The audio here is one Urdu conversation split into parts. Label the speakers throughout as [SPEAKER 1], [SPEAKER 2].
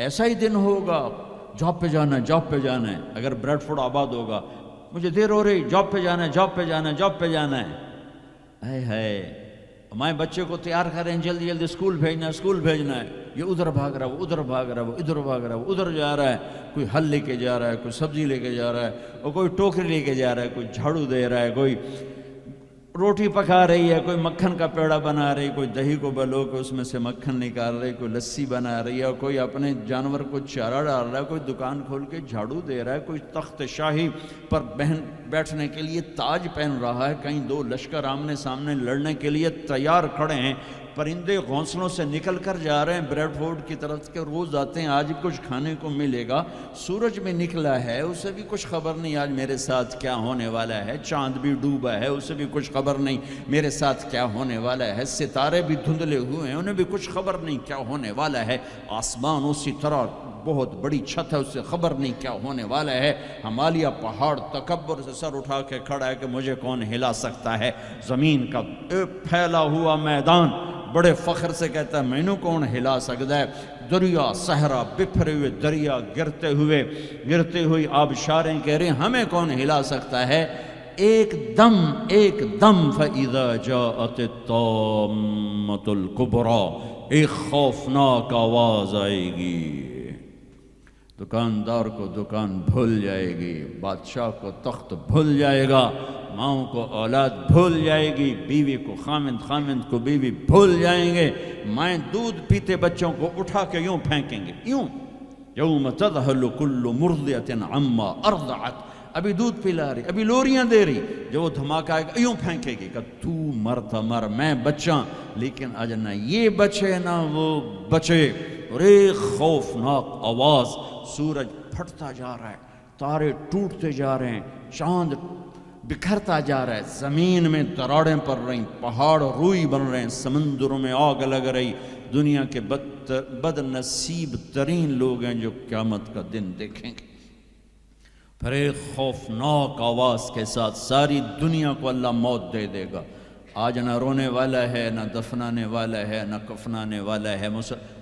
[SPEAKER 1] ایسا ہی دن ہوگا، جاب پہ جانا ہے، جاب پہ جانا ہے. اگر بریڈ فورڈ آباد ہوگا، مجھے دیر ہو رہی، جاب پہ جانا ہے، جاب پہ جانا ہے، جاب پہ جانا ہے. اے ہے ہمارے بچے کو تیار کریں، جلدی جلدی اسکول بھیجنا ہے، اسکول بھیجنا ہے. یہ ادھر بھاگ رہا ہے، وہ ادھر بھاگ رہا ہے، وہ ادھر بھاگ رہا ہے، وہ ادھر جا رہا ہے. کوئی حل لے کے جا رہا ہے، کوئی سبزی لے کے جا رہا ہے، اور کوئی ٹوکری لے کے جا رہا ہے، کوئی جھاڑو دے رہا ہے، کوئی روٹی پکا رہی ہے، کوئی مکھن کا پیڑا بنا رہی، کوئی دہی کو بلو کے اس میں سے مکھن نکال رہی، کوئی لسی بنا رہی ہے، اور کوئی اپنے جانور کو چارہ ڈال رہا ہے، کوئی دکان کھول کے جھاڑو دے رہا ہے، کوئی تخت شاہی پر بیٹھنے کے لیے تاج پہن رہا ہے. کہیں دو لشکر آمنے سامنے لڑنے کے لیے تیار کھڑے ہیں. پرندے گھونسلوں سے نکل کر جا رہے ہیں بریڈ فورڈ کی طرف کے، روز آتے ہیں، آج کچھ کھانے کو ملے گا. سورج بھی نکلا ہے، اسے بھی کچھ خبر نہیں آج میرے ساتھ کیا ہونے والا ہے. چاند بھی ڈوبا ہے، اسے بھی کچھ خبر نہیں میرے ساتھ کیا ہونے والا ہے. ستارے بھی دھندلے ہوئے ہیں، انہیں بھی کچھ خبر نہیں کیا ہونے والا ہے. آسمان اسی طرح بہت بڑی چھت ہے، اسے خبر نہیں کیا ہونے والا ہے. ہمالیہ پہاڑ تکبر سے سر اٹھا کے کھڑا ہے کہ مجھے کون ہلا سکتا ہے. زمین کا پھیلا ہوا میدان بڑے فخر سے کہتا ہے مینوں کون ہلا سکتا ہے. دریا صحرا بکھرے ہوئے دریا گرتے ہوئی آبشاریں کہہ رہے ہیں ہمیں کون ہلا سکتا ہے. ایک دم فَإِذَا جَاءَتِ الطَّامَّةُ الْكُبْرَى، ایک خوفناک آواز آئے گی. دکاندار کو دکان بھول جائے گی، بادشاہ کو تخت بھول جائے گا، ماؤں کو اولاد بھول جائے گی، بیوی کو خامند کو بیوی بھول جائیں گے. مائیں دودھ پیتے بچوں کو اٹھا کے یوں پھینکیں گے، یوں. یوم تذہل کل مرضعۃ عما ارضعت، ابھی دودھ پلا رہی، ابھی لوریاں دے رہی، جو وہ دھماکہ آئے گا یوں پھینکے گی کہ تو مرتا مر، میں بچاں. لیکن آج نہ یہ بچے نہ وہ بچے. اور ایک خوفناک آواز، سورج پھٹتا جا رہا ہے، تارے ٹوٹتے جا رہے ہیں، چاند بکھرتا جا رہا ہے، زمین میں دراڑیں پڑ رہی، پہاڑ روئی بن رہے ہیں، سمندروں میں آگ لگ رہی. دنیا کے بد نصیب ترین لوگ ہیں جو قیامت کا دن دیکھیں گے. پھر ایک خوفناک آواز کے ساتھ ساری دنیا کو اللہ موت دے دے گا. آج نہ رونے والا ہے، نہ دفنانے والا ہے، نہ کفنانے والا ہے.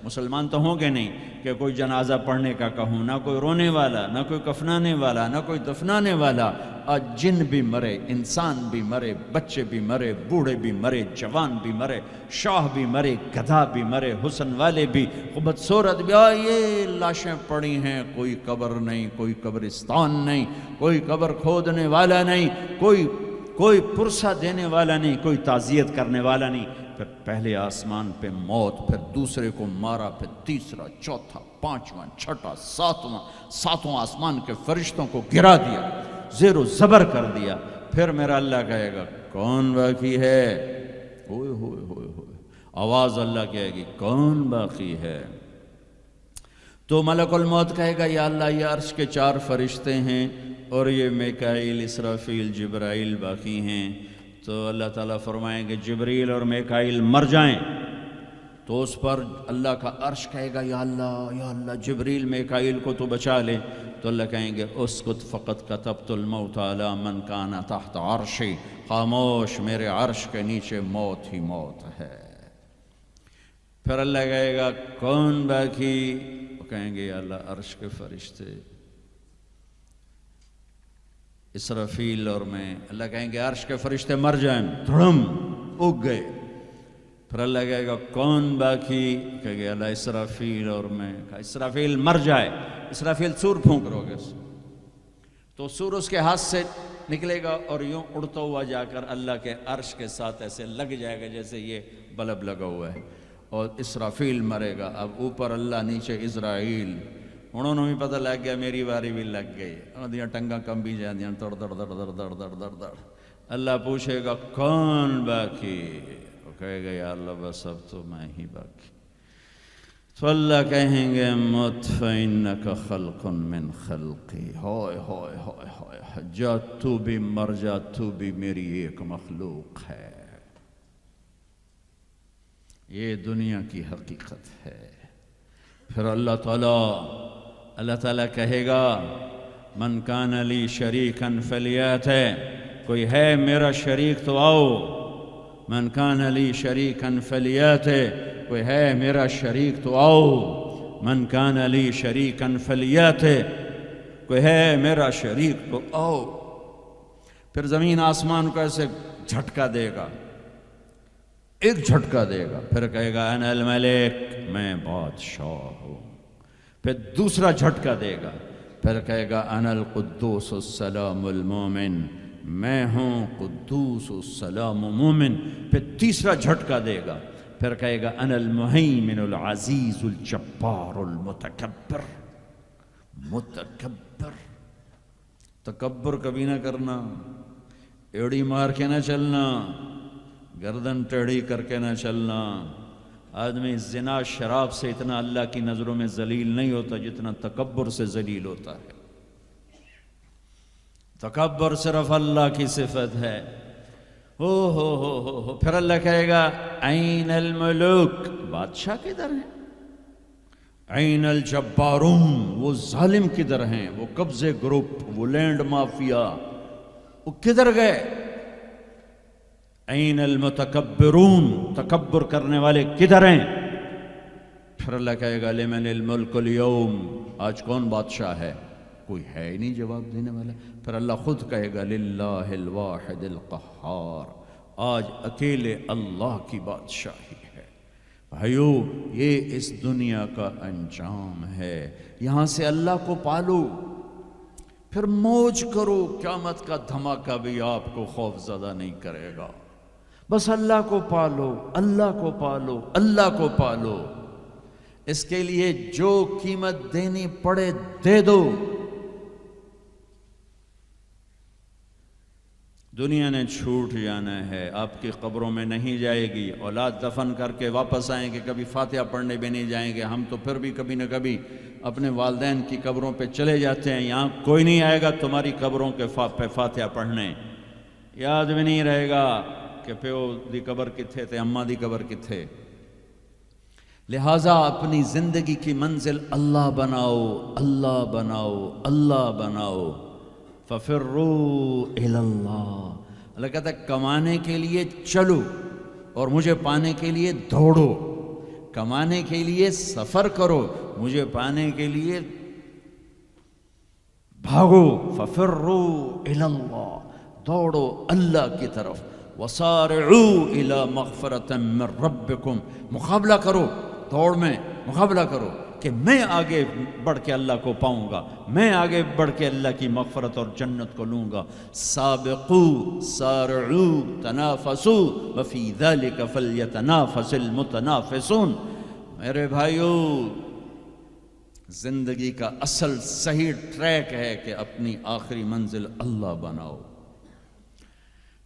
[SPEAKER 1] مسلمان تو ہوں گے نہیں کہ کوئی جنازہ پڑھنے کا کہوں، نہ کوئی رونے والا، نہ کوئی کفنانے والا، نہ کوئی دفنانے والا. آج جن بھی مرے، انسان بھی مرے، بچے بھی مرے، بوڑھے بھی مرے، جوان بھی مرے، شاہ بھی مرے، گدھا بھی مرے، حسن والے بھی، خوبصورت بھی. یہ لاشیں پڑی ہیں، کوئی قبر نہیں، کوئی قبرستان نہیں، کوئی قبر کھودنے والا نہیں، کوئی پرسہ دینے والا نہیں، کوئی تعزیت کرنے والا نہیں. پھر پہلے آسمان پہ موت، پھر دوسرے کو مارا، پھر تیسرا، چوتھا، پانچواں، چھٹا، ساتواں آسمان کے فرشتوں کو گرا دیا، زیر و زبر کر دیا. پھر میرا اللہ کہے گا کون باقی ہے؟ ہوئے ہوئے ہوئے ہوئے، آواز اللہ کہے گی کون باقی ہے؟ تو ملک الموت کہے گا یا اللہ یہ عرش کے 4 فرشتے ہیں اور یہ میکائیل، اسرافیل، جبرائیل باقی ہیں. تو اللہ تعالیٰ فرمائیں گے جبریل اور میکائیل مر جائیں. تو اس پر اللہ کا عرش کہے گا یا اللہ جبریل میکائیل کو تو بچا لے. تو اللہ کہیں گے اسکت فقط کتبت الموت علی من کان تحت عرشی، خاموش، میرے عرش کے نیچے موت ہی موت ہے. پھر اللہ کہے گا کون باقی؟ وہ کہیں گے یا اللہ عرش کے فرشتے، اسرافیل اور میں. اللہ کہیں گے عرش کے فرشتے مر جائیں، دھڑم اگ گئے. پھر اللہ کہے گا کون باقی؟ کہے گا اللہ اسرافیل اور میں. کہا اسرافیل مر جائے، اسرافیل سور پھونک رو گے تو سور اس کے ہاتھ سے نکلے گا اور یوں اڑتا ہوا جا کر اللہ کے عرش کے ساتھ ایسے لگ جائے گا جیسے یہ بلب لگا ہوا ہے. اور اسرافیل مرے گا. اب اوپر اللہ، نیچے اسرائیل. انہوں نے بھی پتہ لگ گیا میری باری بھی لگ گئی. دیاں ٹنگاں کم بھی جاندیاں، دڑ دڑ دڑ دڑ دڑ دڑ دڑ دڑ. اللہ پوچھے گا کون باقی؟ وہ کہے گا یا اللہ بس اب تو میں ہی باقی. تو اللہ کہیں گے مت فإنک خلق من خلقی. ہائے ہائے ہائے ہائے، جا تو بھی مر جا، تو بھی میری ایک مخلوق ہے. یہ دنیا کی حقیقت ہے. پھر اللہ تعالیٰ کہے گا من کان لی شریکا فلیات، کوئی ہے میرا شریک تو آؤ. من کان لی شریکا فلیات، کوئی ہے میرا شریک تو آؤ. من کان لی شریکا فلیاتہ، کوئی ہے میرا شریک تو آؤ۔ پھر زمین آسمان کو ایسے جھٹکا دے گا، ایک جھٹکا دے گا، پھر کہے گا انا الملک، میں بادشاہ ہوں۔ پھر دوسرا جھٹکا دے گا، پھر کہے گا انا القدوس السلام المومن، میں ہوں قدوس السلام مومن۔ پھر تیسرا جھٹکا دے گا، پھر کہے گا انا المہیمن العزیز الجبار المتکبر۔ متکبر، تکبر کبھی نہ کرنا، ایڑی مار کے نہ چلنا، گردن ٹیڑھی کر کے نہ چلنا۔ آدمی زنا شراب سے اتنا اللہ کی نظروں میں ذلیل نہیں ہوتا جتنا تکبر سے ذلیل ہوتا ہے۔ تکبر صرف اللہ کی صفت ہے۔ ہو پھر اللہ کہے گا این الملوک، بادشاہ کدھر ہیں؟ این الجبارون، وہ ظالم کدھر ہیں؟ وہ قبضے گروپ، وہ لینڈ مافیا، وہ کدھر گئے؟ این المتکبرون، تکبر کرنے والے کدھر ہیں؟ پھر اللہ کہے گا لمن الملک اليوم، آج کون بادشاہ ہے؟ کوئی ہے ہی نہیں جواب دینے والا۔ پھر اللہ خود کہے گا للہ الواحد القہار، آج اکیلے اللہ کی بادشاہی ہے۔ بھائیو، یہ اس دنیا کا انجام ہے۔ یہاں سے اللہ کو پالو، پھر موج کرو، قیامت کا دھماکہ بھی آپ کو خوف زدہ نہیں کرے گا۔ بس اللہ کو پالو، اللہ کو پالو، اللہ کو پالو۔ اس کے لیے جو قیمت دینی پڑے دے دو۔ دنیا نے چھوٹ جانا ہے، آپ کی قبروں میں نہیں جائے گی۔ اولاد دفن کر کے واپس آئیں گے، کبھی فاتحہ پڑھنے بھی نہیں جائیں گے۔ ہم تو پھر بھی کبھی نہ کبھی اپنے والدین کی قبروں پہ چلے جاتے ہیں۔ یہاں کوئی نہیں آئے گا تمہاری قبروں کے پہ فاتحہ پڑھنے، یاد بھی نہیں رہے گا کہ پیو دی قبر کتھے تے، اماں دی قبر کتھے۔ لہٰذا اپنی زندگی کی منزل اللہ بناؤ، اللہ بناؤ، اللہ بناؤ۔ فَفِرُّوا إِلَى اللَّهِ، اللہ کہتا ہے کمانے کے لیے چلو اور مجھے پانے کے لیے دوڑو۔ کمانے کے لیے سفر کرو، مجھے پانے کے لیے بھاگو۔ فَفِرُّوا إِلَى اللَّهِ، دوڑو اللہ کی طرف۔ وَصَارِعُوا إِلَى مَغْفِرَةٍ مِّن رَبِّكُمْ، مقابلہ کرو، دوڑ میں مقابلہ کرو کہ میں آگے بڑھ کے اللہ کو پاؤں گا، میں آگے بڑھ کے اللہ کی مغفرت اور جنت کو لوں گا۔ سابقوا سارعوا تنافسوا وفی ذلک فلیتنافس المتنافسون۔ میرے بھائیو، زندگی کا اصل صحیح ٹریک ہے کہ اپنی آخری منزل اللہ بناؤ۔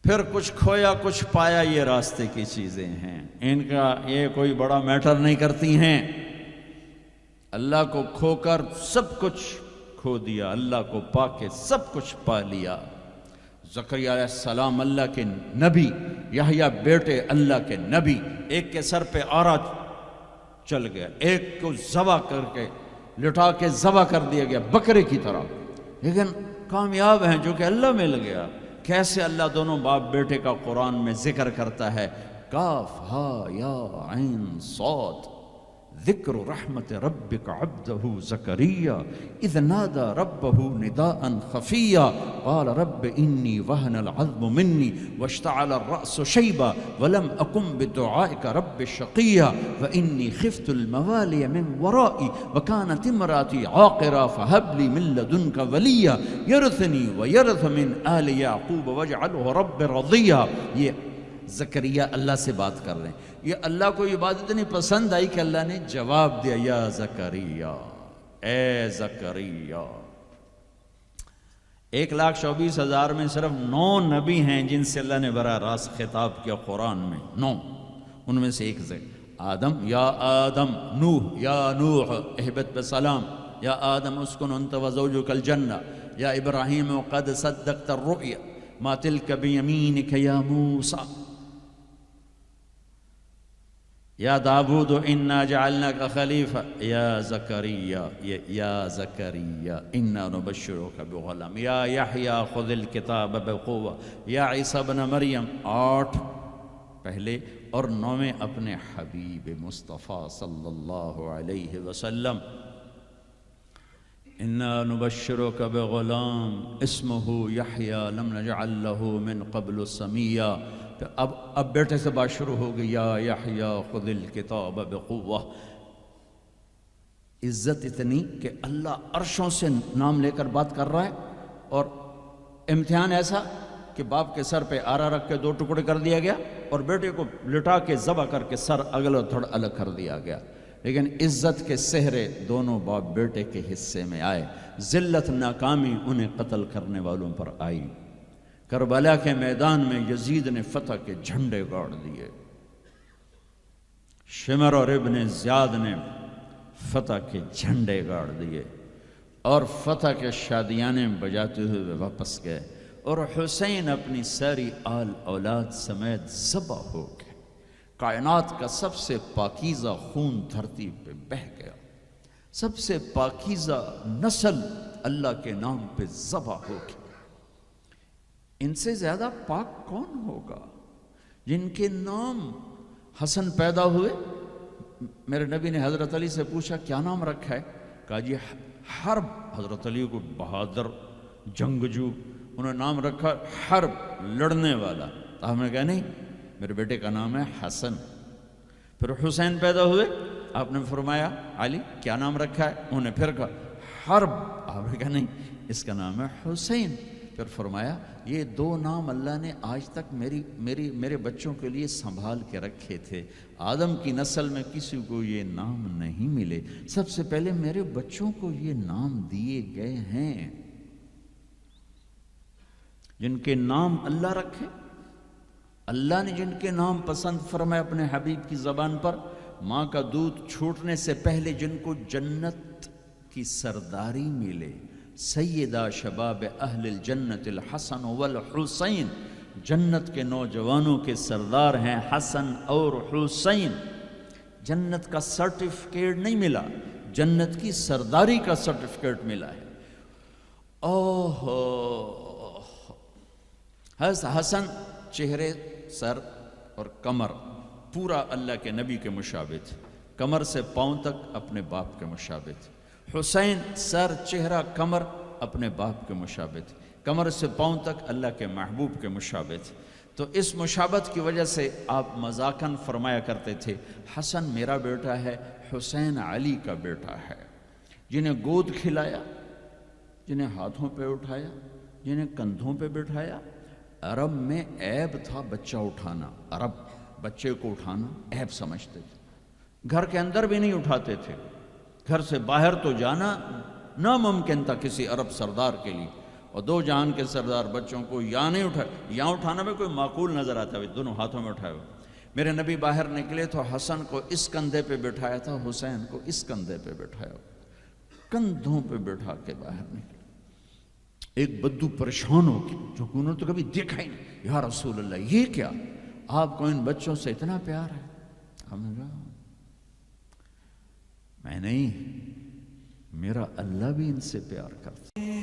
[SPEAKER 1] پھر کچھ کھویا کچھ پایا، یہ راستے کی چیزیں ہیں، ان کا یہ کوئی بڑا میٹر نہیں کرتی ہیں۔ اللہ کو کھو کر سب کچھ کھو دیا، اللہ کو پا کے سب کچھ پا لیا۔ زکریا علیہ السلام اللہ کے نبی، یحییٰ بیٹے اللہ کے نبی، ایک کے سر پہ آرا چل گیا، ایک کو ذبح کر کے لٹا کے ذبح کر دیا گیا بکرے کی طرح، لیکن کامیاب ہیں جو کہ اللہ مل گیا۔ کیسے اللہ دونوں باپ بیٹے کا قرآن میں ذکر کرتا ہے، کاف ہا یا عین صاد، ذکر رحمت ربک عبدہ زکریا اذ نادى ربہ نداء خفیا قال رب انی وہن العظم منی واشتعل الرأس شیبا ولم اکن بدعائک رب شقیا وانی خفت الموالی من ورائی وکانت امراتی عاقرا فہب لی من لدنک ولیا یرثنی ویرث من آل یعقوب واجعلہ رب رضیا۔ یہ زکریا اللہ سے بات کر رہے ہیں۔ یہ اللہ کو یہ بات اتنی پسند آئی کہ اللہ نے جواب دیا، یا زکریا، اے زکریا۔ 1,24,000 میں صرف 9 نبی ہیں جن سے اللہ نے براہ راست خطاب کیا قرآن میں، 9۔ ان میں سے ایک آدم، یا آدم، نوح، یا نوح اہبت بسلام، یا آدم اسکن انت وزوجک الجنہ، یا ابراہیم قد صدقت الرؤیا ما تلک بیمینک یا موسیٰ، یا داود انا جعلناک خلیفہ، یا زکریا، یا زکریا انا نبشرک بغلام، یا یحییٰ خذ الکتاب بقوہ، یا عیسیٰ ابن مریم، 8۔ پہلے، اور 9ویں اپنے حبیب مصطفیٰ صلی اللہ علیہ وسلم، اِنَّا نُبَشِّرُكَ بِغُلَامٍ اسْمُهُ يَحْيَىٰ لَمْ نَجْعَل لَّهُ مِن قَبْلُ سَمِيًّا۔ اب بیٹے سے بات شروع ہو گئی، یا یحییٰ خُذِ الْکِتَابَ بِقُوَّةٍ۔ عزت اتنی کہ اللہ عرشوں سے نام لے کر بات کر رہا ہے، اور امتحان ایسا کہ باپ کے سر پہ آرا رکھ کے 2 ٹکڑے کر دیا گیا، اور بیٹے کو لٹا کے ذبح کر کے سر اگلا تھوڑا الگ کر دیا گیا، لیکن عزت کے سہرے دونوں باپ بیٹے کے حصے میں آئے۔ ذلت ناکامی انہیں قتل کرنے والوں پر آئی۔ کربلا کے میدان میں یزید نے فتح کے جھنڈے گاڑ دیے، شمر اور ابن زیاد نے فتح کے جھنڈے گاڑ دیے، اور فتح کے شادیانے بجاتے ہوئے واپس گئے، اور حسین اپنی ساری آل اولاد سمیت ذبح ہو گئے۔ کائنات کا سب سے پاکیزہ خون دھرتی پہ بہہ گیا، سب سے پاکیزہ نسل اللہ کے نام پہ ذبح ہو گئی۔ ان سے زیادہ پاک کون ہوگا؟ جن کے نام حسن پیدا ہوئے، میرے نبی نے حضرت علی سے پوچھا کیا نام رکھا ہے؟ کہا جی حرب۔ حضرت علی کو بہادر جنگجو، انہوں نے نام رکھا حرب، لڑنے والا۔ تو ہم نے کہا نہیں، میرے بیٹے کا نام ہے حسن۔ پھر حسین پیدا ہوئے، آپ نے فرمایا علی کیا نام رکھا ہے؟ انہوں نے پھر کہا حرب۔ آپ نے کہا نہیں، اس کا نام ہے حسین۔ پھر فرمایا یہ 2 نام اللہ نے آج تک میرے بچوں کے لیے سنبھال کے رکھے تھے، آدم کی نسل میں کسی کو یہ نام نہیں ملے، سب سے پہلے میرے بچوں کو یہ نام دیے گئے ہیں۔ جن کے نام اللہ رکھے، اللہ نے جن کے نام پسند فرمائے اپنے حبیب کی زبان پر، ماں کا دودھ چھوٹنے سے پہلے جن کو جنت کی سرداری ملے، سیدہ شباب اہل الجنت الحسن والحسین، جنت کے نوجوانوں کے سردار ہیں حسن اور حسین۔ جنت کا سرٹیفکیٹ نہیں ملا، جنت کی سرداری کا سرٹیفکیٹ ملا ہے۔ اوہو، حسن چہرے، سر اور کمر پورا اللہ کے نبی کے مشابہ تھے، کمر سے پاؤں تک اپنے باپ کے مشابہ تھے۔ حسین سر، چہرہ، کمر اپنے باپ کے مشابہ تھے، کمر سے پاؤں تک اللہ کے محبوب کے مشابہ تھے۔ تو اس مشابہت کی وجہ سے آپ مذاقاً فرمایا کرتے تھے حسن میرا بیٹا ہے، حسین علی کا بیٹا ہے۔ جنہیں گود کھلایا، جنہیں ہاتھوں پہ اٹھایا، جنہیں کندھوں پہ بٹھایا۔ عرب میں عیب تھا بچہ اٹھانا، عرب بچے کو اٹھانا عیب سمجھتے تھے، گھر کے اندر بھی نہیں اٹھاتے تھے، گھر سے باہر تو جانا ناممکن تھا کسی عرب سردار کے لیے، اور 2 جہان کے سردار بچوں کو یہاں نہیں اٹھائے، یہاں اٹھانا میں کوئی معقول نظر آتا ہے، دونوں ہاتھوں میں اٹھائے ہوئے۔ میرے نبی باہر نکلے تو حسن کو اس کندھے پہ بٹھایا تھا، حسین کو اس کندھے پہ بٹھایا، کندھوں پہ بٹھا کے باہر نکلے۔ ایک بدو پریشان ہو گیا، جو کہ انہوں نے تو کبھی دیکھا ہی نہیں، یا رسول اللہ یہ کیا، آپ کو ان بچوں سے اتنا پیار ہے؟ ہم نے کہا میں نہیں، میرا اللہ بھی ان سے پیار کرتا ہے۔